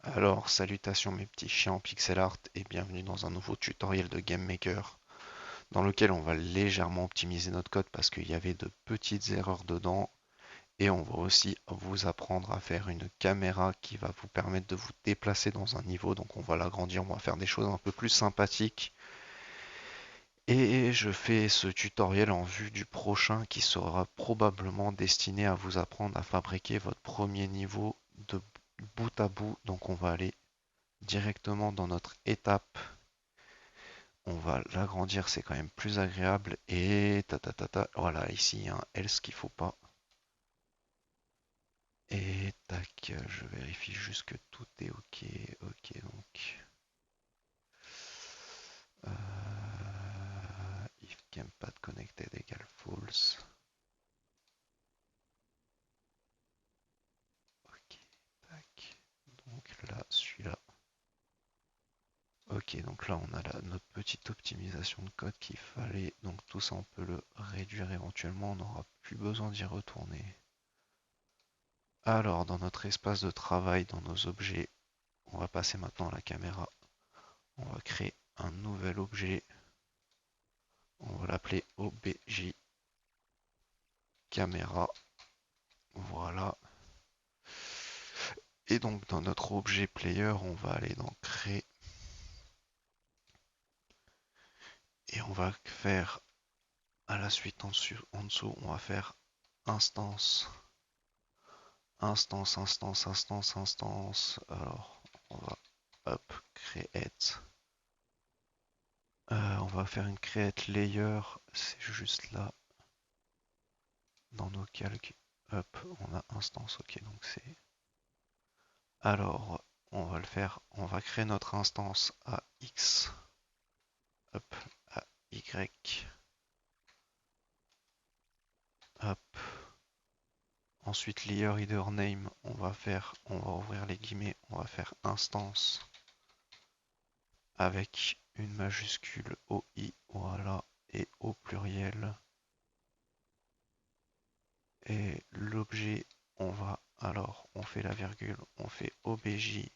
Alors, salutations mes petits chiens en pixel art et bienvenue dans un nouveau tutoriel de GameMaker dans lequel on va légèrement optimiser notre code parce qu'il y avait de petites erreurs dedans et on va aussi vous apprendre à faire une caméra qui va vous permettre de vous déplacer dans un niveau. Donc on va l'agrandir, on va faire des choses un peu plus sympathiques et je fais ce tutoriel en vue du prochain qui sera probablement destiné à vous apprendre à fabriquer votre premier niveau de bout à bout. Donc on va aller directement dans notre étape. On va l'agrandir, c'est quand même plus agréable. Et ta ta ta ta. Voilà, ici il y a un else qu'il faut pas. Et tac, je vérifie juste que tout est ok. Ok, donc. If gamepad connected égale false. Ok, tac. Donc là, celui-là. Ok, donc là on a notre petite optimisation de code qu'il fallait. Donc tout ça on peut le réduire éventuellement, on n'aura plus besoin d'y retourner. Alors dans notre espace de travail, dans nos objets, on va passer maintenant à la caméra. On va créer un nouvel objet. On va l'appeler obj caméra. Voilà. Et donc dans notre objet player, on va aller dans créer et on va faire à la suite en dessous, on va faire instance, instance. Alors on va hop create. On va faire une create layer, c'est juste là dans nos calques. Hop, on a instance, ok, donc c'est. Alors, on va le faire, on va créer notre instance à X, hop, à Y, hop. Ensuite, layer header name, on va ouvrir les guillemets, on va faire instance avec une majuscule OI, voilà, et au pluriel. Et l'objet, on fait la virgule, on fait obj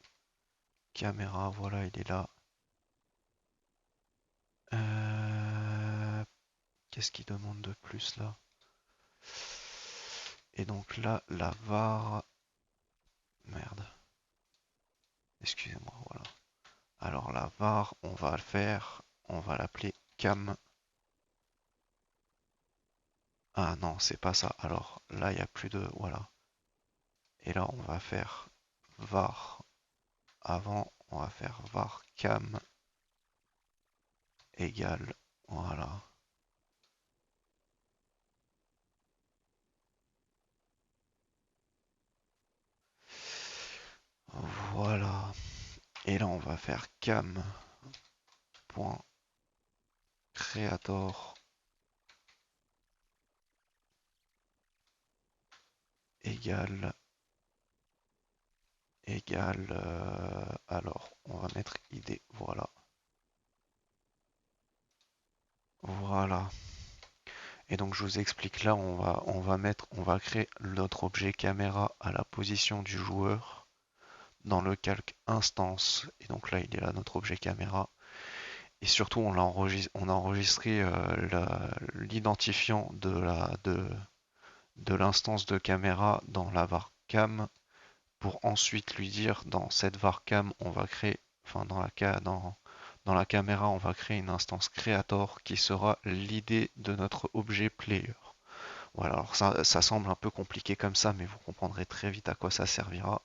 caméra, voilà, il est là. Qu'est-ce qu'il demande de plus là? Et donc là, la var, merde, excusez-moi, voilà. Alors la var, on va le faire, on va l'appeler cam. Ah non, c'est pas ça. Alors là, il n'y a plus de, voilà. Et là, on va faire var avant, on va faire var cam égale, voilà. Voilà. Et là, on va faire cam.creator égale alors on va mettre id, voilà. Voilà. Et donc je vous explique là, on va créer notre objet caméra à la position du joueur dans le calque instance. Et donc là, il est là notre objet caméra. Et surtout, on a enregistré l'identifiant de l'instance de caméra dans la var cam pour ensuite lui dire dans cette var cam, on va créer, enfin dans la caméra, on va créer une instance creator qui sera l'idée de notre objet player. Voilà, alors ça semble un peu compliqué comme ça, mais vous comprendrez très vite à quoi ça servira.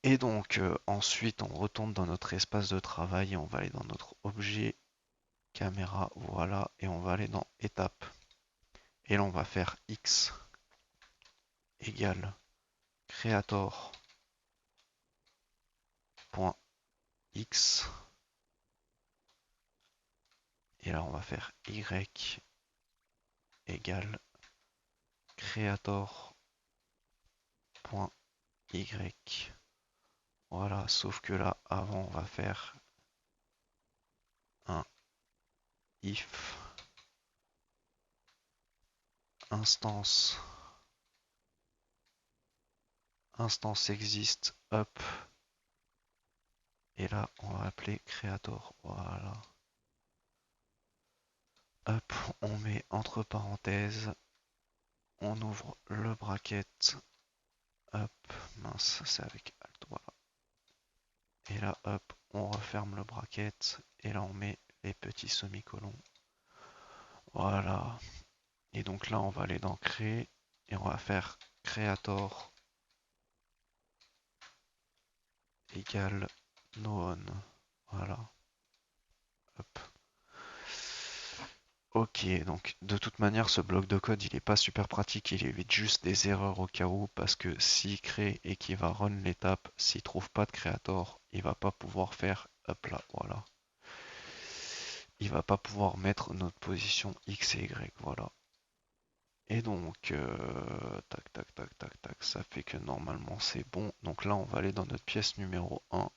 Et donc ensuite, on retourne dans notre espace de travail et on va aller dans notre objet caméra, voilà, et on va aller dans étape. Et là, on va faire x égale creator.x. Et là, on va faire y égale creator.y. Voilà, sauf que là, avant, on va faire un if instance existe, hop, Et là, on va appeler creator. Voilà. Hop, on met entre parenthèses, on ouvre le bracket. Hop, mince, c'est avec Alt, voilà. Et là, hop, on referme le bracket. Et là, on met les petits semi-colons. Voilà. Et donc là, on va aller dans créer. Et on va faire creator égale noon. Voilà. Hop. Ok, donc de toute manière, ce bloc de code, il est pas super pratique, il évite juste des erreurs au cas où, parce que s'il crée et qu'il va run l'étape, s'il trouve pas de creator, il va pas pouvoir faire, hop là, voilà. Il va pas pouvoir mettre notre position X et Y, voilà. Et donc, tac, tac, tac, tac, tac, ça fait que normalement c'est bon. Donc là, on va aller dans notre pièce numéro 1.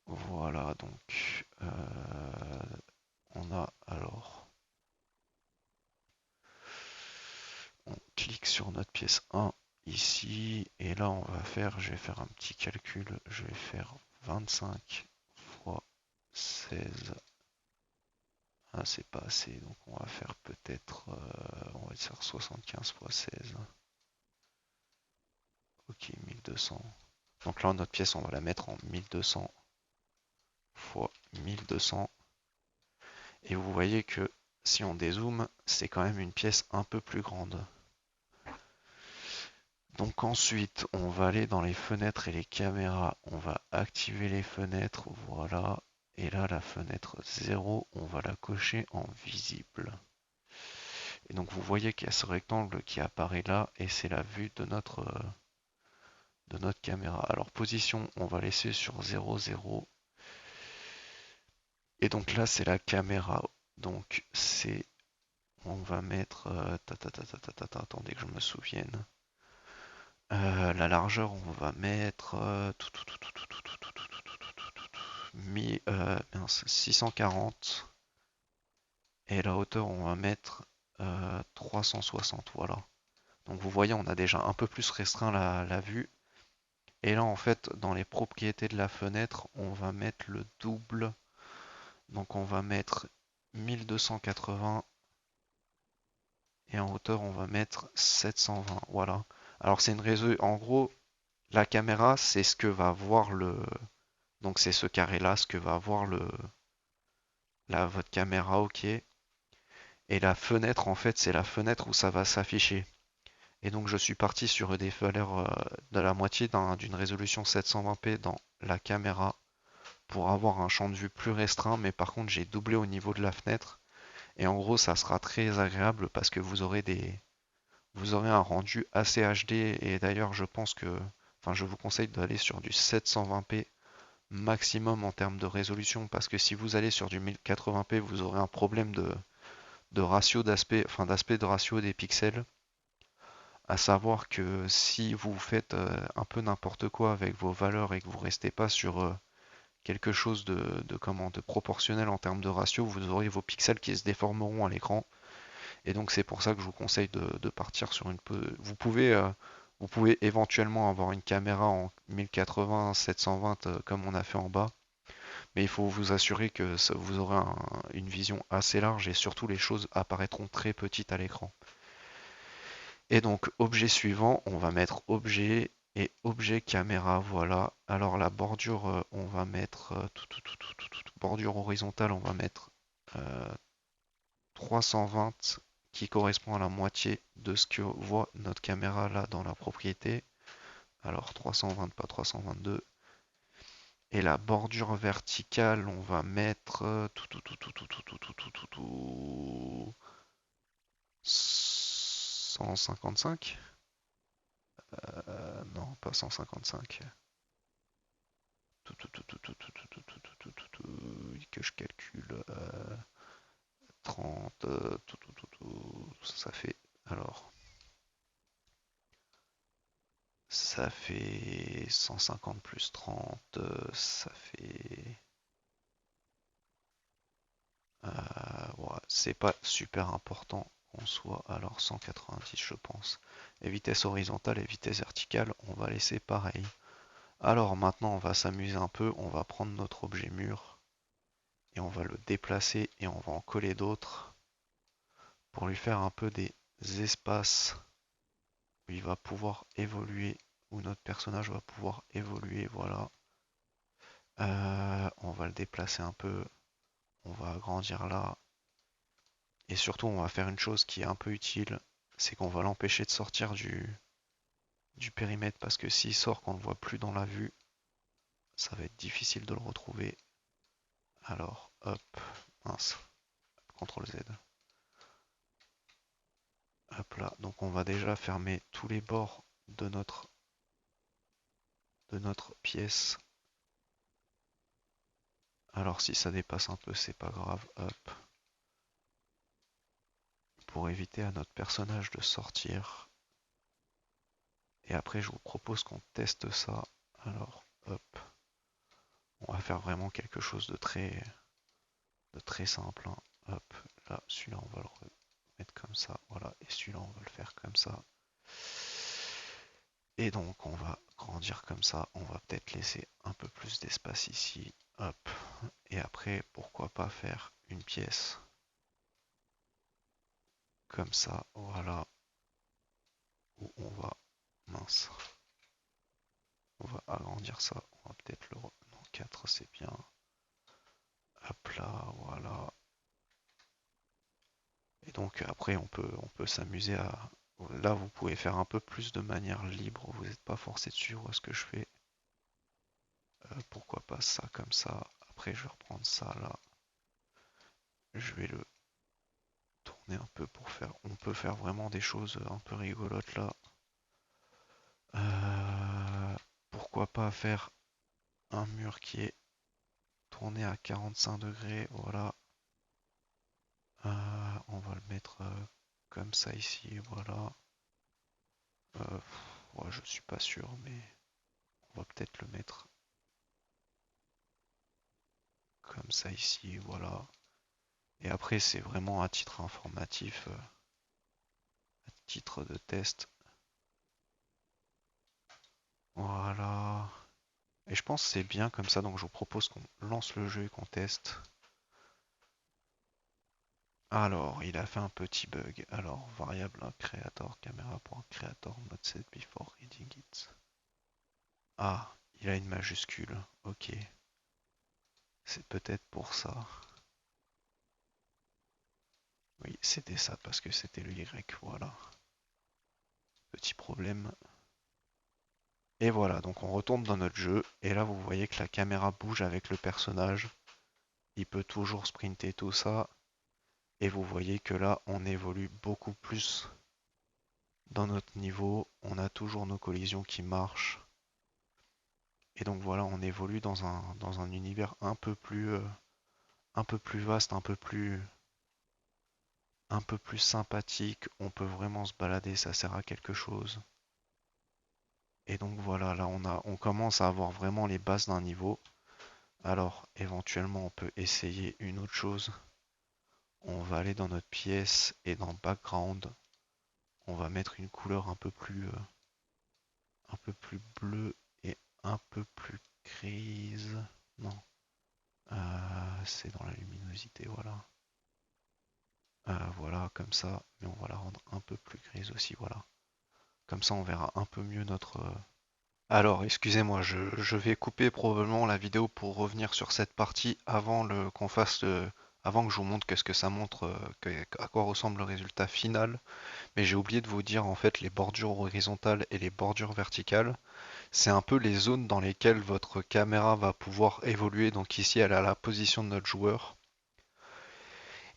Voilà, donc on a alors, on clique sur notre pièce 1 ici, et là on va faire, je vais faire un petit calcul, je vais faire 25 fois 16. Ah, c'est pas assez, donc on va faire peut-être, on va dire 75 fois 16. Ok, 1200. Donc là, notre pièce, on va la mettre en 1200 fois 1200. Et vous voyez que si on dézoome, c'est quand même une pièce un peu plus grande. Donc ensuite, on va aller dans les fenêtres et les caméras. On va activer les fenêtres, voilà. Et là, la fenêtre 0, on va la cocher en visible. Et donc vous voyez qu'il y a ce rectangle qui apparaît là, et c'est la vue de notre caméra. Alors position, on va laisser sur 0, 0. Et donc là, c'est la caméra. Donc c'est, on va mettre, attendez que je me souvienne. La largeur, on va mettre 640. Et la hauteur, on va mettre 360. Voilà. Donc vous voyez, on a déjà un peu plus restreint la vue. Et là, en fait, dans les propriétés de la fenêtre, on va mettre le double. Donc on va mettre 1280. Et en hauteur, on va mettre 720. Voilà. Alors c'est une résolution. En gros, la caméra, c'est ce que va voir le. Donc c'est ce carré-là, ce que va voir votre caméra, ok. Et la fenêtre, en fait, c'est la fenêtre où ça va s'afficher. Et donc je suis parti sur des valeurs de la moitié d'une résolution 720p dans la caméra pour avoir un champ de vue plus restreint, mais par contre j'ai doublé au niveau de la fenêtre. Et en gros, ça sera très agréable parce que vous aurez un rendu assez HD. Et d'ailleurs, je pense que, enfin, je vous conseille d'aller sur du 720p maximum en termes de résolution, parce que si vous allez sur du 1080p, vous aurez un problème de ratio d'aspect, enfin d'aspect de ratio des pixels. À savoir que si vous faites un peu n'importe quoi avec vos valeurs et que vous restez pas sur quelque chose de proportionnel en termes de ratio, vous aurez vos pixels qui se déformeront à l'écran. Et donc c'est pour ça que je vous conseille de partir sur une peu. Vous pouvez éventuellement avoir une caméra en 1080, 720 comme on a fait en bas. Mais il faut vous assurer que vous aurez une vision assez large et surtout les choses apparaîtront très petites à l'écran. Et donc objet suivant, on va mettre objet et objet caméra, voilà. Alors la bordure, on va mettre bordure horizontale, on va mettre 320 qui correspond à la moitié de ce que voit notre caméra là dans la propriété. Alors 320, pas 322. Et la bordure verticale, on va mettre 155. Non, pas 155. Que je calcule. 30. Ça fait. Alors. Ça fait 150 plus 30. Ça fait. Ouais, c'est pas super important en soi. Alors 190, je pense. Et vitesse horizontale et vitesse verticale, on va laisser pareil. Alors maintenant, on va s'amuser un peu. On va prendre notre objet mur et on va le déplacer et on va en coller d'autres pour lui faire un peu des espaces où il va pouvoir évoluer, où notre personnage va pouvoir évoluer. Voilà. On va le déplacer un peu. On va agrandir là. Et surtout, on va faire une chose qui est un peu utile, c'est qu'on va l'empêcher de sortir du périmètre parce que s'il sort qu'on ne le voit plus dans la vue, ça va être difficile de le retrouver. Alors, hop, mince, CTRL Z. Hop là, donc on va déjà fermer tous les bords de notre pièce. Alors si ça dépasse un peu, c'est pas grave, hop. Pour éviter à notre personnage de sortir. Et après, je vous propose qu'on teste ça. Alors, hop, on va faire vraiment quelque chose de très simple, hein. Hop, là, celui-là, on va le remettre comme ça, voilà. Et celui-là, on va le faire comme ça. Et donc, on va grandir comme ça. On va peut-être laisser un peu plus d'espace ici. Hop. Et après, pourquoi pas faire une pièce comme ça, voilà. Où on va, mince, on va agrandir ça. On va peut-être le... Non, 4, c'est bien. Hop là, voilà. Et donc après, on peut s'amuser à... Là, vous pouvez faire un peu plus de manière libre. Vous n'êtes pas forcé de suivre ce que je fais. Pourquoi pas ça comme ça. Après, je vais reprendre ça là. Je vais le tourner un peu pour faire... On peut faire vraiment des choses un peu rigolotes là. Pourquoi pas faire un mur qui est tourné à 45 degrés. Voilà. On va le mettre comme ça ici. Voilà. Ouais, je suis pas sûr, mais on va peut-être le mettre comme ça ici. Voilà. Et après, c'est vraiment à titre informatif, à titre de test. Voilà. Et je pense que c'est bien comme ça, donc je vous propose qu'on lance le jeu et qu'on teste. Alors, il a fait un petit bug. Alors, variable creator camera.creator not set before reading it. Ah, il a une majuscule. Ok. C'est peut-être pour ça. Oui, c'était ça parce que c'était le Y. Voilà. Petit problème. Et voilà, donc on retourne dans notre jeu. Et là, vous voyez que la caméra bouge avec le personnage. Il peut toujours sprinter tout ça. Et vous voyez que là, on évolue beaucoup plus dans notre niveau. On a toujours nos collisions qui marchent. Et donc voilà, on évolue dans un univers un peu plus vaste, un peu plus sympathique. On peut vraiment se balader, ça sert à quelque chose. Et donc voilà, là on commence à avoir vraiment les bases d'un niveau. Alors éventuellement on peut essayer une autre chose. On va aller dans notre pièce et dans Background, on va mettre une couleur un peu plus bleue et un peu plus grise. Non, c'est dans la luminosité, voilà. Voilà, comme ça, mais on va la rendre un peu plus grise aussi, voilà. Comme ça, on verra un peu mieux notre... Alors, excusez-moi, je vais couper probablement la vidéo pour revenir sur cette partie avant avant que je vous montre qu'est-ce que ça montre, à quoi ressemble le résultat final. Mais j'ai oublié de vous dire en fait les bordures horizontales et les bordures verticales. C'est un peu les zones dans lesquelles votre caméra va pouvoir évoluer. Donc ici, elle est à la position de notre joueur.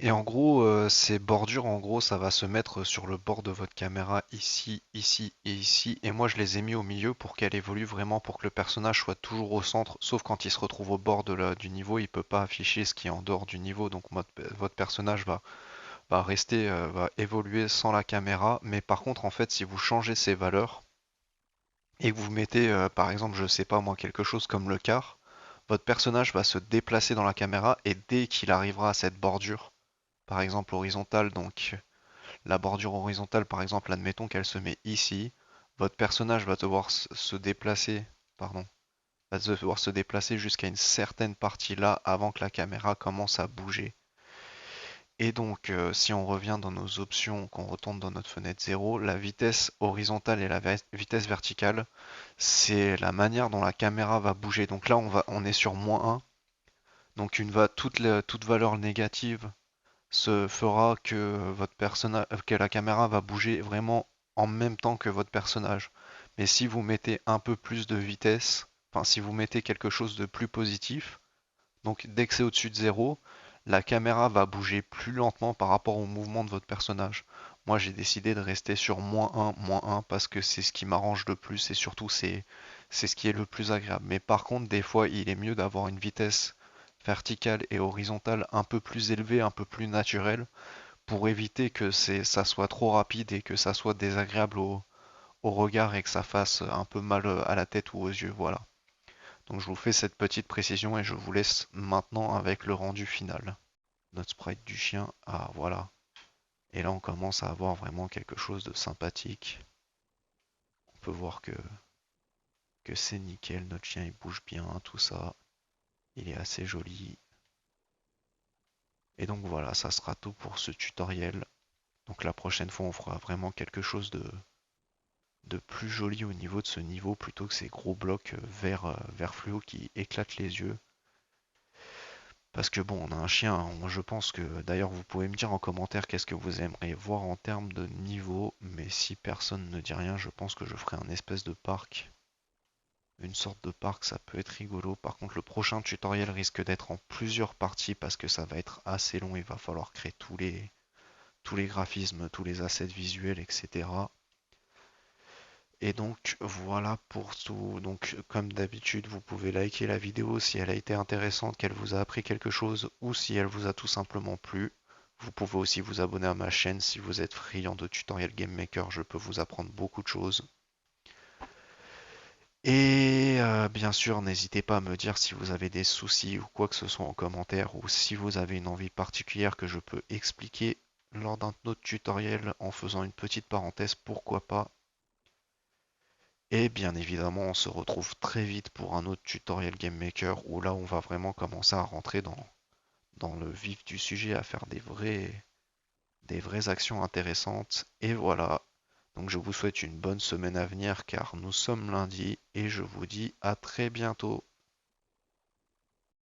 Et en gros, ces bordures, en gros, ça va se mettre sur le bord de votre caméra ici, ici et ici. Et moi, je les ai mis au milieu pour qu'elle évolue vraiment, pour que le personnage soit toujours au centre. Sauf quand il se retrouve au bord du niveau, il peut pas afficher ce qui est en dehors du niveau. Donc votre personnage va rester, va évoluer sans la caméra. Mais par contre, en fait, si vous changez ces valeurs et que vous mettez, par exemple, je sais pas moi, quelque chose comme le quart, votre personnage va se déplacer dans la caméra et dès qu'il arrivera à cette bordure, par exemple horizontale, donc la bordure horizontale, par exemple, admettons qu'elle se met ici, votre personnage va devoir se déplacer, pardon. va devoir se déplacer jusqu'à une certaine partie là avant que la caméra commence à bouger. Et donc, si on revient dans nos options, qu'on retourne dans notre fenêtre 0, la vitesse horizontale et la vitesse verticale, c'est la manière dont la caméra va bouger. Donc là, on est sur -1. Donc toute valeur négative se fera que que la caméra va bouger vraiment en même temps que votre personnage. Mais si vous mettez un peu plus de vitesse, enfin si vous mettez quelque chose de plus positif, donc dès que c'est au-dessus de 0, la caméra va bouger plus lentement par rapport au mouvement de votre personnage. Moi j'ai décidé de rester sur -1 parce que c'est ce qui m'arrange le plus et surtout c'est ce qui est le plus agréable. Mais par contre des fois il est mieux d'avoir une vitesse verticale et horizontale un peu plus élevée, un peu plus naturelle pour éviter que ça soit trop rapide et que ça soit désagréable au regard et que ça fasse un peu mal à la tête ou aux yeux. Voilà. Donc je vous fais cette petite précision et je vous laisse maintenant avec le rendu final. Notre sprite du chien, ah voilà. Et là on commence à avoir vraiment quelque chose de sympathique. On peut voir que c'est nickel, notre chien il bouge bien, tout ça. Il est assez joli. Et donc voilà, ça sera tout pour ce tutoriel. Donc la prochaine fois on fera vraiment quelque chose de plus joli au niveau de ce niveau plutôt que ces gros blocs vert fluo qui éclatent les yeux. Parce que bon, on a un chien, je pense que d'ailleurs vous pouvez me dire en commentaire qu'est-ce que vous aimeriez voir en termes de niveau, mais si personne ne dit rien, je pense que je ferai un espèce de parc. Une sorte de parc, ça peut être rigolo. Par contre, le prochain tutoriel risque d'être en plusieurs parties parce que ça va être assez long, il va falloir créer tous les graphismes, tous les assets visuels, etc. Et donc voilà pour tout. Donc comme d'habitude, vous pouvez liker la vidéo si elle a été intéressante, qu'elle vous a appris quelque chose ou si elle vous a tout simplement plu. Vous pouvez aussi vous abonner à ma chaîne si vous êtes friand de tutoriel Game Maker, je peux vous apprendre beaucoup de choses. Et bien sûr, n'hésitez pas à me dire si vous avez des soucis ou quoi que ce soit en commentaire ou si vous avez une envie particulière que je peux expliquer lors d'un autre tutoriel en faisant une petite parenthèse, pourquoi pas. Et bien évidemment, on se retrouve très vite pour un autre tutoriel Game Maker où là, on va vraiment commencer à rentrer dans le vif du sujet, à faire des vraies actions intéressantes. Et voilà. Donc je vous souhaite une bonne semaine à venir car nous sommes lundi et je vous dis à très bientôt.